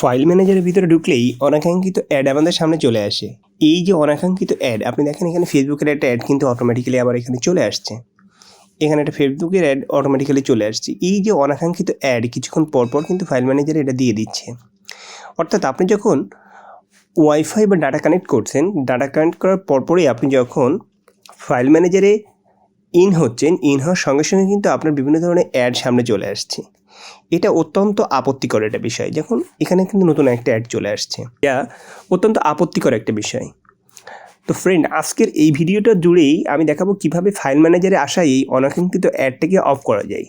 File ম্যানেজারের ভিতরে ঢুকলেই অনাকাঙ্ক্ষিত অ্যাড আমাদের সামনে চলে আসে। এই যে অনাকাঙ্ক্ষিত অ্যাড, আপনি দেখেন এখানে ফেসবুকের একটা অ্যাড কিন্তু অটোমেটিক্যালি আবার এখানে চলে আসছে। এখানে একটা ফেসবুকের অ্যাড অটোমেটিক্যালি চলে আসছে। এই যে অনাকাঙ্ক্ষিত অ্যাড কিছুক্ষণ পরপর কিন্তু ফাইল ম্যানেজার এটা দিয়ে দিচ্ছে। অর্থাৎ আপনি যখন ওয়াইফাই বা ডাটা কানেক্ট করছেন, ডাটা কানেক্ট করার পরপরই আপনি যখন ফাইল ম্যানেজারে ইন হওয়ার সঙ্গে সঙ্গে কিন্তু আপনার বিভিন্ন ধরনের অ্যাড সামনে চলে আসছে। এটা অত্যন্ত আপত্তিকর একটা বিষয়। যখন এখানে কিন্তু নতুন একটা অ্যাড চলে আসছে, যা অত্যন্ত আপত্তিকর একটা বিষয়। তো ফ্রেন্ড, আজকের এই ভিডিওটা জুড়েই আমি দেখাবো কিভাবে ফাইল ম্যানেজারে আসা এই অনাকাঙ্ক্ষিত অ্যাডটাকে অফ করা যায়।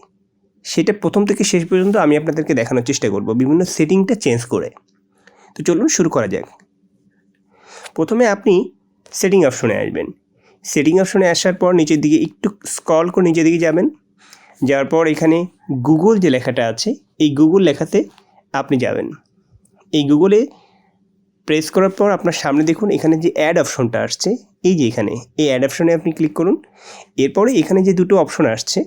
সেটা প্রথম থেকে শেষ পর্যন্ত আমি আপনাদেরকে দেখানোর চেষ্টা করব বিভিন্ন সেটিংটা চেঞ্জ করে। তো চলুন শুরু করা যাক। প্রথমে আপনি সেটিং অপশনে আসবেন। সেটিং অপশনে আসার পর নিচের দিকে একটু স্ক্রল করে নিচের দিকে যাবেন। যাওয়ার পর এখানে গুগল যে লেখাটা আছে, এই গুগল লেখাতে আপনি যাবেন। এই গুগলে প্রেস করার পর আপনার সামনে দেখুন এখানে যে অ্যাড অপশনটা আসছে, এই যে এখানে এই অ্যাড অপশনে আপনি ক্লিক করুন। এরপরে এখানে যে দুটো অপশন আসছে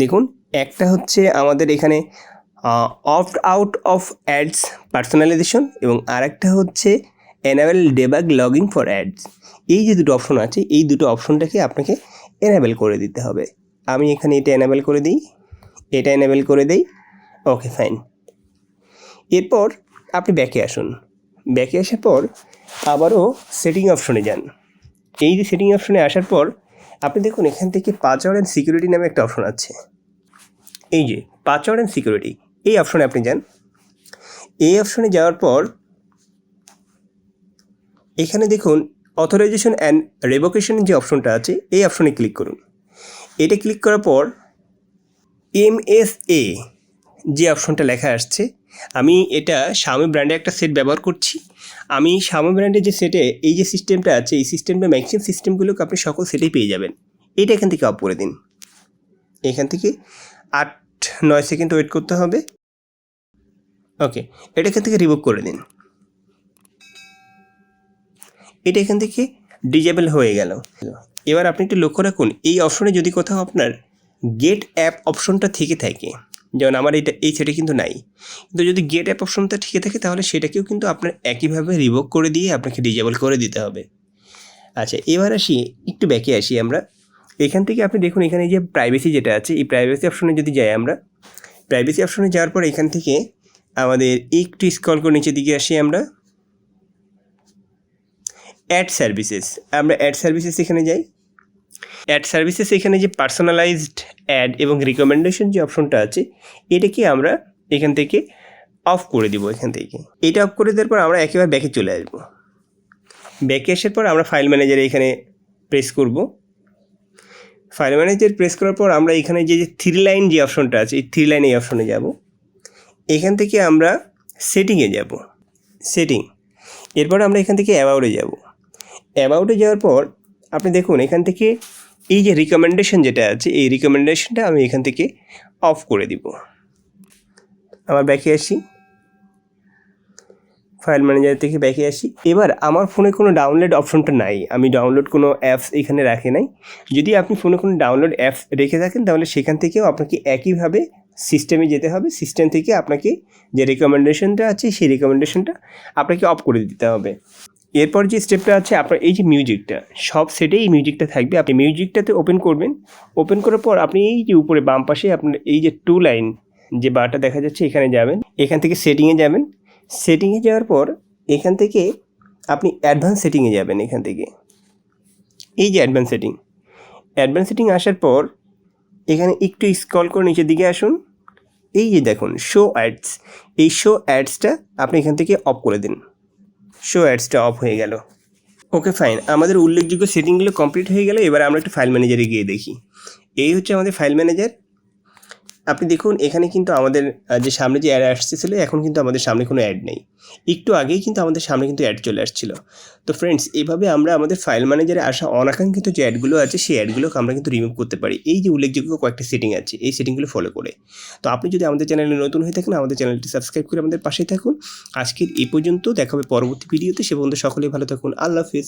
দেখুন, একটা হচ্ছে আমাদের এখানে opt out of ads personalisation এবং আরেকটা হচ্ছে এনাবেল ডেবাগ লগিং ফর অ্যাডস। এই যে দুটো অপশন আছে, এই দুটো অপশনটাকে আপনাকে এনাবেল করে দিতে হবে। আমি এখানে এটা এনাবেল করে দিই, এটা এনাবেল করে দিই। ওকে, ফাইন। এরপর আপনি ব্যাকে আসুন। ব্যাকে আসার পর আবারও সেটিং অপশনে যান। এই যে সেটিং অপশনে আসার পর আপনি দেখুন এখান থেকে পাসওয়ার্ড অ্যান্ড সিকিউরিটি নামে একটা অপশন আছে। এই যে পাসওয়ার্ড অ্যান্ড সিকিউরিটি, এই অপশনে আপনি যান। এই অপশনে যাওয়ার পর এখানে দেখুন অথরাইজেশন অ্যান্ড রেভোকেশন যে অপশনটা আছে, এই অপশনে ক্লিক করুন। এটা ক্লিক করার পর MSA যে অপশনটা লেখা আসছে, আমি এটা শাওমি ব্র্যান্ডে একটা সেট ব্যবহার করছি। আমি শাওমি ব্র্যান্ডের যে সেটে এই যে সিস্টেমটা আছে, এই সিস্টেমটা ম্যাক্সিমাম সিস্টেমগুলোকে আপনি সকল সেটেই পেয়ে যাবেন। এটা এখান থেকে অফ করে দিন। এখান থেকে 8-9 সেকেন্ড ওয়েট করতে হবে। ওকে, এটা এখান থেকে রিমুভ করে দিন। এটা এখান থেকে ডিজেবল হয়ে গেল। এবার আপনি একটু লক্ষ্য রাখুন, এই অপশনে যদি কোথাও আপনার গেট অ্যাপ অপশনটা থেকে থাকে, যেমন আমার এই সেটে কিন্তু নাই, কিন্তু যদি গেট অ্যাপ অপশনটা থেকে থাকে তাহলে সেটাকেও কিন্তু আপনার একইভাবে রিভোক করে দিয়ে আপনাকে ডিজেবল করে দিতে হবে। আচ্ছা, এবার আসি একটু ব্যাকে আসি আমরা। এখান থেকে আপনি দেখুন এখানে যে প্রাইভেসি যেটা আছে, এই প্রাইভেসি অপশনে যদি যাই আমরা, প্রাইভেসি অপশনে যাওয়ার পর এখান থেকে আমাদের একটু স্ক্রল করে নিচের দিকে আসি আমরা। অ্যাড সার্ভিসেস, আমরা অ্যাড সার্ভিসেস এখানে যাই। অ্যাড সার্ভিসেস এখানে যে পার্সোনালাইজড অ্যাড এবং রিকমেন্ডেশন যে অপশনটা আছে, এটাকে আমরা এখান থেকে অফ করে দিব। এখান থেকে এটা অফ করে দেওয়ার পর আমরা একেবারে ব্যাকে চলে আসব। ব্যাকে আসার পর আমরা ফাইল ম্যানেজারে এখানে প্রেস করব। ফাইল ম্যানেজার প্রেস করার পর আমরা এখানে যে 3 লাইন যে অপশনটা আছে, এই 3 লাইন এই অপশনে যাব। এখান থেকে আমরা সেটিংয়ে যাব, সেটিং। এরপর আমরা এখান থেকে অ্যাবাউটে যাব। অ্যাবাউটে যাওয়ার পর আপনি দেখুন এখান থেকে এই যে রিকমেন্ডেশন যেটা আছে, এই রিকমেন্ডেশনটা আমি এখান থেকে অফ করে দিব। আমার ব্যাকে আসি, ফাইল ম্যানেজার থেকে ব্যাকে আসি। এবার আমার ফোনে কোনো ডাউনলোড অপশনটা নাই, আমি ডাউনলোড কোনো অ্যাপস এখানে রাখি নাই। যদি আপনি ফোনে কোনো ডাউনলোড অ্যাপস রেখে থাকেন তাহলে সেখান থেকেও আপনাকে একইভাবে সিস্টেমে যেতে হবে। সিস্টেম থেকে আপনাকে যে রিকমেন্ডেশনটা আছে সেই রিকমেন্ডেশনটা আপনাকে অফ করে দিতে হবে। এরপর যে স্টেপটা আছে, আপনার এই যে মিউজিকটা, সব সেটেই এই মিউজিকটা থাকবে। আপনি মিউজিকটাতে ওপেন করবেন। ওপেন করার পর আপনি এই যে উপরে বাম পাশে আপনার এই যে 2 লাইন যে বারটা দেখা যাচ্ছে, এখানে যাবেন। এখান থেকে সেটিংয়ে যাবেন। সেটিংয়ে যাওয়ার পর এখান থেকে আপনি অ্যাডভান্স সেটিংয়ে যাবেন। এখান থেকে এই যে অ্যাডভান্স সেটিং আসার পর এখানে একটু স্ক্রল করে নিচের দিকে আসুন। এই যে দেখুন শো অ্যাডস, এই শো অ্যাডসটা আপনি এখান থেকে অফ করে দিন। শো অ্যাডসটা অফ হয়ে গেল। ওকে, ফাইন। আমাদের উল্লেখযোগ্য সেটিংগুলো কমপ্লিট হয়ে গেল। এবার আমরা একটু ফাইল ম্যানেজারে গিয়ে দেখি। এই হচ্ছে আমাদের ফাইল ম্যানেজার। আপনি দেখুন এখানে কিন্তু আমাদের যে সামনে যে অ্যাড আসতেছিল, এখন কিন্তু আমাদের সামনে কোনো অ্যাড নেই। একটু আগেই কিন্তু আমাদের সামনে কিন্তু অ্যাড চলে আসছিল। তো ফ্রেন্ডস, এইভাবে আমরা আমাদের ফাইল ম্যানেজারে আসা অনাকাঙ্ক্ষিত যে অ্যাডগুলো আছে সেই অ্যাডগুলোকে আমরা কিন্তু রিমুভ করতে পারি। এই যে উল্লেখযোগ্য কয়েকটা সেটিং আছে, এই সেটিংগুলো ফলো করে। তো আপনি যদি আমাদের চ্যানেলে নতুন হয়ে থাকেন, আমাদের চ্যানেলটি সাবস্ক্রাইব করে আমাদের পাশেই থাকুন। আজকের এই পর্যন্ত, দেখা হবে পরবর্তী ভিডিওতে। সে পর্যন্ত সকলেই ভালো থাকুন। আল্লাহ হাফিজ।